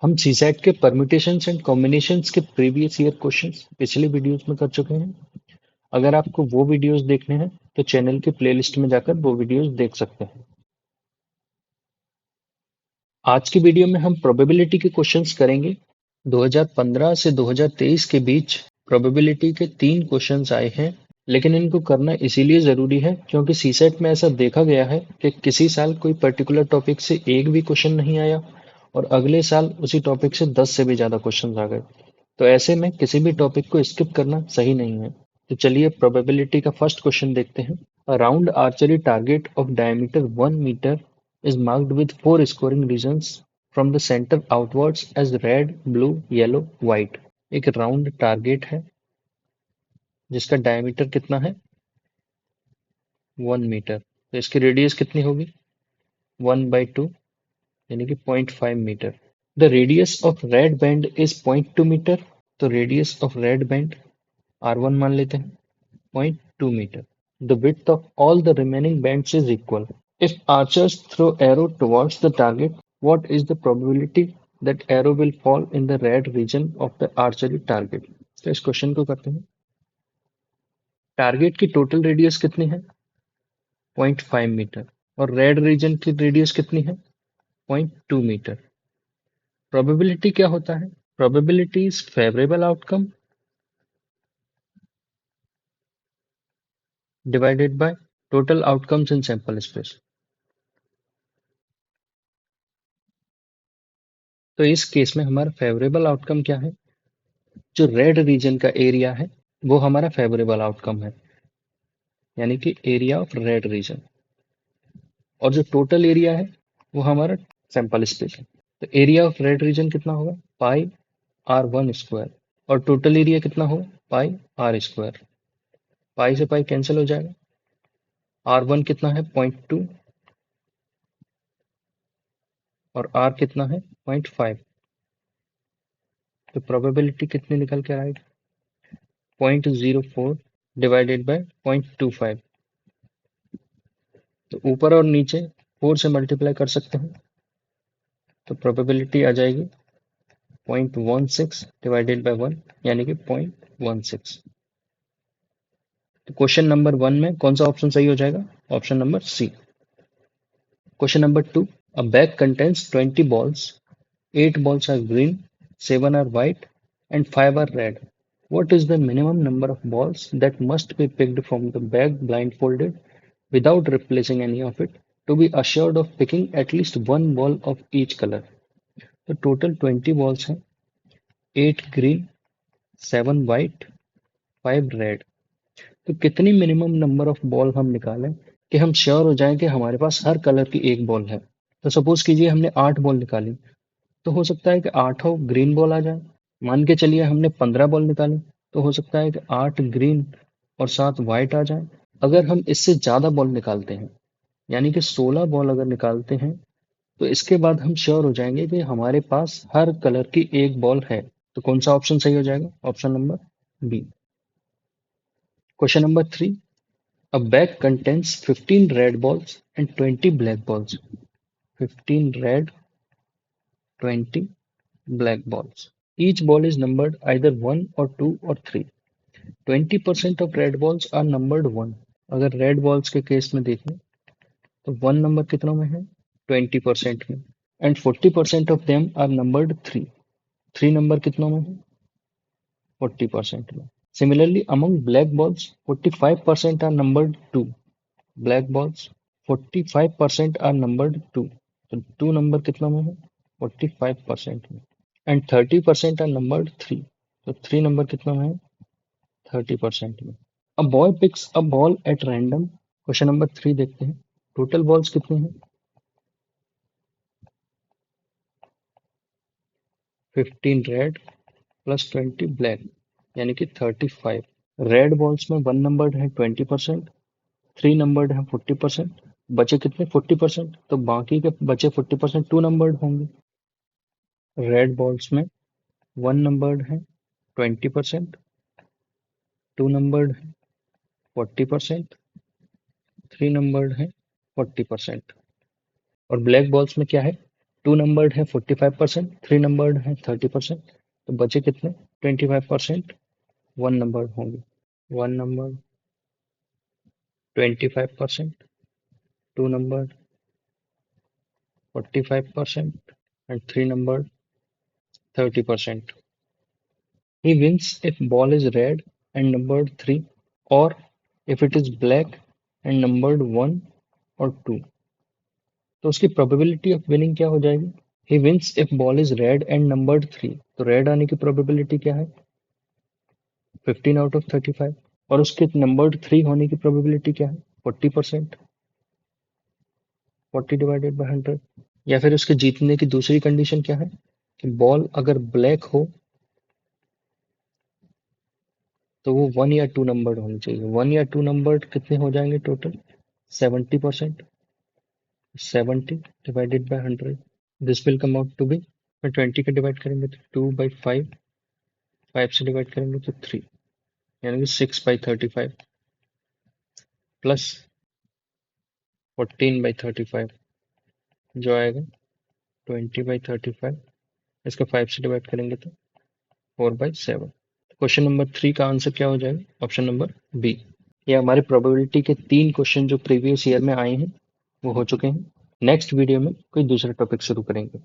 हम सीसैट के permutations and combinations के प्रीवियस ईयर क्वेश्चंस पिछले वीडियोस में कर चुके हैं। अगर आपको वो वीडियोस देखने हैं तो चैनल के प्लेलिस्ट में जाकर वो वीडियोस देख सकते हैं। आज की वीडियो में हम प्रोबेबिलिटी के क्वेश्चंस करेंगे। 2015 से 2023 के बीच प्रोबेबिलिटी के 3 क्वेश्चंस आए हैं, लेकिन इनको करना इसीलिए जरूरी है क्योंकि सीसेट में ऐसा देखा गया है कि किसी साल कोई पर्टिकुलर टॉपिक से एक भी क्वेश्चन नहीं आया और अगले साल उसी टॉपिक से 10 से भी ज्यादा क्वेश्चन आ गए। तो ऐसे में किसी भी टॉपिक को स्किप करना सही नहीं है। तो चलिए प्रोबेबिलिटी का फर्स्ट क्वेश्चन देखते हैं। A round archery target of diameter 1 metre is marked with 4 scoring regions from the center outwards as red, blue, yellow, white। एक राउंड टारगेट है जिसका डायमीटर कितना है 1 मीटर, तो इसकी रेडियस कितनी होगी 1/2 यानी कि 0.5 metre. The radius of red band is 0.2 metre, तो radius of red band R1 मान लेते हैं 0.2 metre. The width of all the remaining bands is equal। If archers throw arrow towards the target, what is the probability that arrow will fall in the red region of the archery target? तो इस question को करते हैं। Target की total radius कितनी है 0.5 metre और red region की रेडियस कितनी है 0.2 मीटर। प्रोबेबिलिटी क्या होता है? Probability is favourable outcome divided by total outcomes in sample space. तो इस केस में हमारा फेवरेबल आउटकम क्या है? जो रेड रीजन का एरिया है वो हमारा फेवरेबल आउटकम है, यानी कि एरिया ऑफ रेड रीजन। और जो टोटल एरिया है वो हमारा सैंपल स्पेस है। तो एरिया ऑफ रेड रीजन कितना होगा πr1 स्क्वायर और टोटल एरिया कितना होगा πr स्क्वायर। पाई से पाई कैंसिल हो जाएगा। R1 कितना है 0.2 और R कितना है 0.5। तो प्रोबेबिलिटी कितनी निकल के आएगी 0.04 डिवाइडेड बाय 0.25। तो ऊपर और नीचे 4 से मल्टीप्लाई कर सकते हैं, तो प्रोबेबिलिटी आ जाएगी 0.16 डिवाइडेड बाय 1 यानी कि 0.16। तो क्वेश्चन नंबर 1 में कौन सा ऑप्शन सही हो जाएगा? Option number C. Question number 2, a bag contains 20 balls, 8 balls are green, 7 are white and 5 are red। What is the minimum number of balls that must be picked from the bag blindfolded without replacing any of it to be assured of picking at least one ball of each color? तो total 20 balls हैं, 8 green, 7 white, 5 red। तो कितनी minimum number of ball हम निकालें कि हम sure हो जाएं कि हमारे पास हर कलर की एक बॉल है? तो सपोज कीजिए हमने 8 बॉल निकाली, तो हो सकता है कि आठों ग्रीन बॉल आ जाए। मान के चलिए हमने 15 बॉल निकाली, तो हो सकता है कि 8 ग्रीन और 7 वाइट आ जाए। अगर हम इससे ज्यादा बॉल निकालते हैं, यानी कि 16 बॉल अगर निकालते हैं, तो इसके बाद हम श्योर हो जाएंगे कि हमारे पास हर कलर की एक बॉल है। तो कौन सा ऑप्शन सही हो जाएगा? Option number B. Question number 3, a bag contains 15 red balls and 20 black balls। 15 red, 20 black balls। Each ball is numbered either 1 or 2 or 3। 20% of red balls are numbered 1। अगर रेड बॉल्स के case में देखें तो 1 number कितनों में है 20% में, and 40% of them are numbered 3। 3 number कितनों में है 40% में। Similarly, among black balls, 45% are numbered 2। Black balls 45% are numbered 2। तो 2 नंबर कितना में है 45% में, एंड 30% आर नंबर्ड 3। तो 3 नंबर कितना में है 30% में। A boy picks a ball at random. Question number 3 देखते हैं। टोटल बॉल्स कितनी हैं 15 रेड प्लस 20 ब्लैक यानी कि 35। रेड बॉल्स में 1 नंबर्ड है 20%, 3 नंबर्ड है 40%, बचे कितने 40%, तो बाकी के बचे 40% 2 नंबर्ड होंगे। रेड बॉल्स में 1 नंबर्ड है 20%, 2 नंबर्ड है 40%, 3 नंबर्ड है 40%। और ब्लैक बॉल्स में क्या है 2 नंबर्ड है 45%, 3 नंबर्ड है 30%, तो बचे कितने 25%। 1 नंबर होंगे, 1 number 25%, 2 number 45% and 3 number 30%. He wins if ball is red and numbered 3, or if it is black and numbered 1 or 2. तो उसकी probability of winning क्या हो जाएगी? He wins if ball is red and numbered 3. तो red आने की probability क्या है? 15 out of 35. और उसके numbered 3 होने की probability क्या है? 40%. 40 divided by 100. या फिर उसके जीतने की दूसरी कंडीशन क्या है कि बॉल अगर ब्लैक हो तो वो 1 या 2 नंबर्ड होनी चाहिए। 1 या 2 नंबर्ड कितने हो जाएंगे total? 70%। 70 divided by 100, this will come out to be, 20 का डिवाइड करेंगे तो 2/5, 5 से डिवाइड करेंगे तो 3, यानी कि 6/35 प्लस 14/35 जो आएगा 20/35, इसका 5 से डिवाइड करेंगे तो 4/7। क्वेश्चन नंबर 3 का आंसर क्या हो जाएगा? Option number B. ये हमारे प्रोबेबिलिटी के 3 क्वेश्चन जो प्रीवियस ईयर में आए हैं वो हो चुके हैं। नेक्स्ट वीडियो में कोई दूसरा टॉपिक शुरू करेंगे।